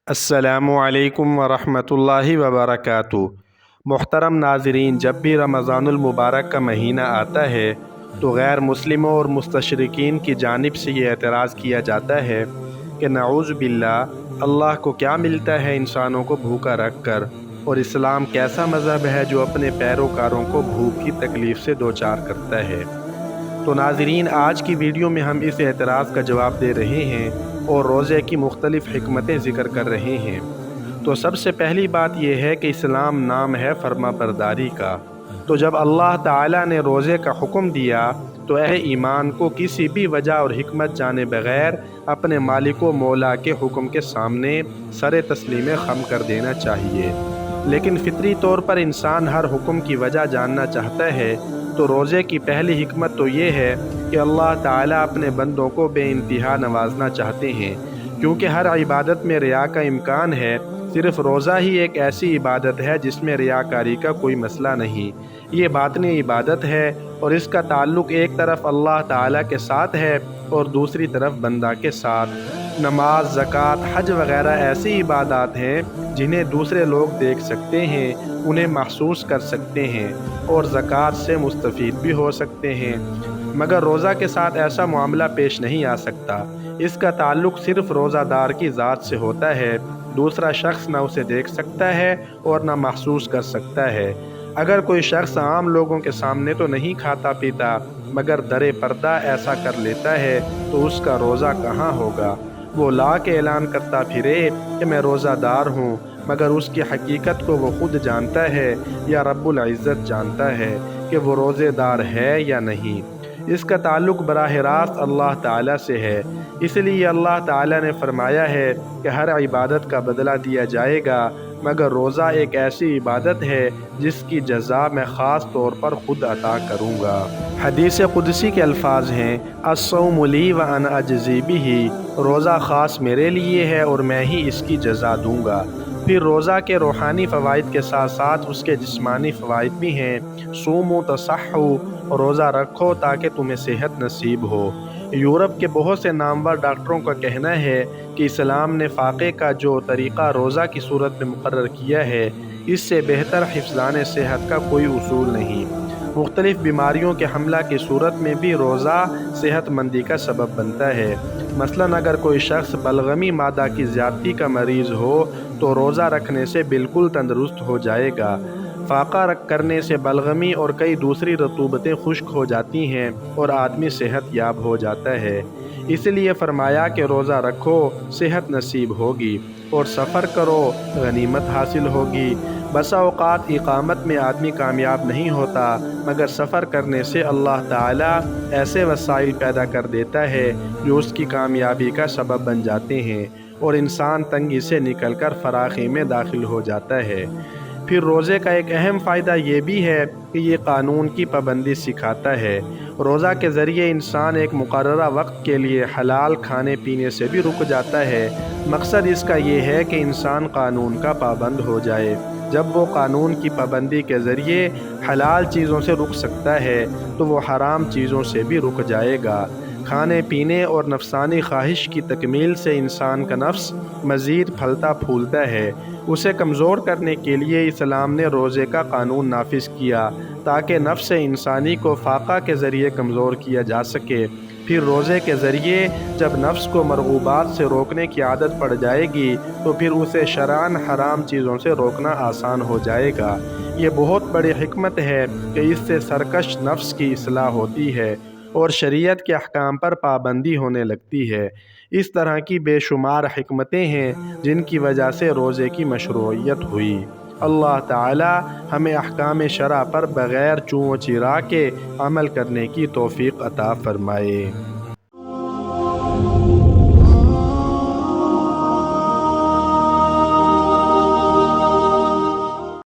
السلام علیکم ورحمۃ اللہ وبرکاتہ۔ محترم ناظرین، جب بھی رمضان المبارک کا مہینہ آتا ہے تو غیر مسلموں اور مستشرقین کی جانب سے یہ اعتراض کیا جاتا ہے کہ نعوذ باللہ، اللہ کو کیا ملتا ہے انسانوں کو بھوکا رکھ کر، اور اسلام کیسا مذہب ہے جو اپنے پیروکاروں کو بھوک کی تکلیف سے دوچار کرتا ہے۔ تو ناظرین، آج کی ویڈیو میں ہم اس اعتراض کا جواب دے رہے ہیں اور روزے کی مختلف حکمتیں ذکر کر رہے ہیں۔ تو سب سے پہلی بات یہ ہے کہ اسلام نام ہے فرما برداری کا۔ تو جب اللہ تعالیٰ نے روزے کا حکم دیا تو اہل ایمان کو کسی بھی وجہ اور حکمت جانے بغیر اپنے مالک و مولا کے حکم کے سامنے سر تسلیم خم کر دینا چاہیے۔ لیکن فطری طور پر انسان ہر حکم کی وجہ جاننا چاہتا ہے، تو روزے کی پہلی حکمت تو یہ ہے کہ اللہ تعالیٰ اپنے بندوں کو بے انتہا نوازنا چاہتے ہیں، کیونکہ ہر عبادت میں ریا کا امکان ہے۔ صرف روزہ ہی ایک ایسی عبادت ہے جس میں ریاکاری کا کوئی مسئلہ نہیں۔ یہ باطنی عبادت ہے اور اس کا تعلق ایک طرف اللہ تعالیٰ کے ساتھ ہے اور دوسری طرف بندہ کے ساتھ۔ نماز، زکوٰۃ، حج وغیرہ ایسی عبادات ہیں جنہیں دوسرے لوگ دیکھ سکتے ہیں، انہیں محسوس کر سکتے ہیں اور زکوٰۃ سے مستفید بھی ہو سکتے ہیں، مگر روزہ کے ساتھ ایسا معاملہ پیش نہیں آ سکتا۔ اس کا تعلق صرف روزہ دار کی ذات سے ہوتا ہے، دوسرا شخص نہ اسے دیکھ سکتا ہے اور نہ محسوس کر سکتا ہے۔ اگر کوئی شخص عام لوگوں کے سامنے تو نہیں کھاتا پیتا، مگر در پردہ ایسا کر لیتا ہے تو اس کا روزہ کہاں ہوگا؟ وہ لا کے اعلان کرتا پھرے کہ میں روزہ دار ہوں، مگر اس کی حقیقت کو وہ خود جانتا ہے یا رب العزت جانتا ہے کہ وہ روزے دار ہے یا نہیں۔ اس کا تعلق براہ راست اللہ تعالیٰ سے ہے، اس لیے اللہ تعالیٰ نے فرمایا ہے کہ ہر عبادت کا بدلہ دیا جائے گا، مگر روزہ ایک ایسی عبادت ہے جس کی جزا میں خاص طور پر خود عطا کروں گا۔ حدیث قدسی کے الفاظ ہیں، الصوم لی وانا اجزی بہ، روزہ خاص میرے لیے ہے اور میں ہی اس کی جزا دوں گا۔ پھر روزہ کے روحانی فوائد کے ساتھ ساتھ اس کے جسمانی فوائد بھی ہیں۔ صوموا تصحوا، روزہ رکھو تاکہ تمہیں صحت نصیب ہو۔ یورپ کے بہت سے نامور ڈاکٹروں کا کہنا ہے کہ اسلام نے فاقے کا جو طریقہ روزہ کی صورت میں مقرر کیا ہے، اس سے بہتر حفظان صحت کا کوئی اصول نہیں۔ مختلف بیماریوں کے حملہ کی صورت میں بھی روزہ صحت مندی کا سبب بنتا ہے۔ مثلاً اگر کوئی شخص بلغمی مادہ کی زیادتی کا مریض ہو تو روزہ رکھنے سے بالکل تندرست ہو جائے گا۔ فاقہ کرنے سے بلغمی اور کئی دوسری رطوبتیں خشک ہو جاتی ہیں اور آدمی صحت یاب ہو جاتا ہے۔ اس لیے فرمایا کہ روزہ رکھو، صحت نصیب ہوگی، اور سفر کرو، غنیمت حاصل ہوگی۔ بسا اوقات اقامت میں آدمی کامیاب نہیں ہوتا، مگر سفر کرنے سے اللہ تعالیٰ ایسے وسائل پیدا کر دیتا ہے جو اس کی کامیابی کا سبب بن جاتے ہیں اور انسان تنگی سے نکل کر فراخی میں داخل ہو جاتا ہے۔ پھر روزے کا ایک اہم فائدہ یہ بھی ہے کہ یہ قانون کی پابندی سکھاتا ہے۔ روزہ کے ذریعے انسان ایک مقررہ وقت کے لیے حلال کھانے پینے سے بھی رک جاتا ہے۔ مقصد اس کا یہ ہے کہ انسان قانون کا پابند ہو جائے۔ جب وہ قانون کی پابندی کے ذریعے حلال چیزوں سے رک سکتا ہے تو وہ حرام چیزوں سے بھی رک جائے گا۔ کھانے پینے اور نفسانی خواہش کی تکمیل سے انسان کا نفس مزید پھلتا پھولتا ہے۔ اسے کمزور کرنے کے لیے اسلام نے روزے کا قانون نافذ کیا تاکہ نفس انسانی کو فاقہ کے ذریعے کمزور کیا جا سکے۔ پھر روزے کے ذریعے جب نفس کو مرغوبات سے روکنے کی عادت پڑ جائے گی تو پھر اسے شرعاً حرام چیزوں سے روکنا آسان ہو جائے گا۔ یہ بہت بڑی حکمت ہے کہ اس سے سرکش نفس کی اصلاح ہوتی ہے اور شریعت کے احکام پر پابندی ہونے لگتی ہے۔ اس طرح کی بے شمار حکمتیں ہیں جن کی وجہ سے روزے کی مشروعیت ہوئی۔ اللہ تعالی ہمیں احکام شرع پر بغیر چون و چرا کے عمل کرنے کی توفیق عطا فرمائے۔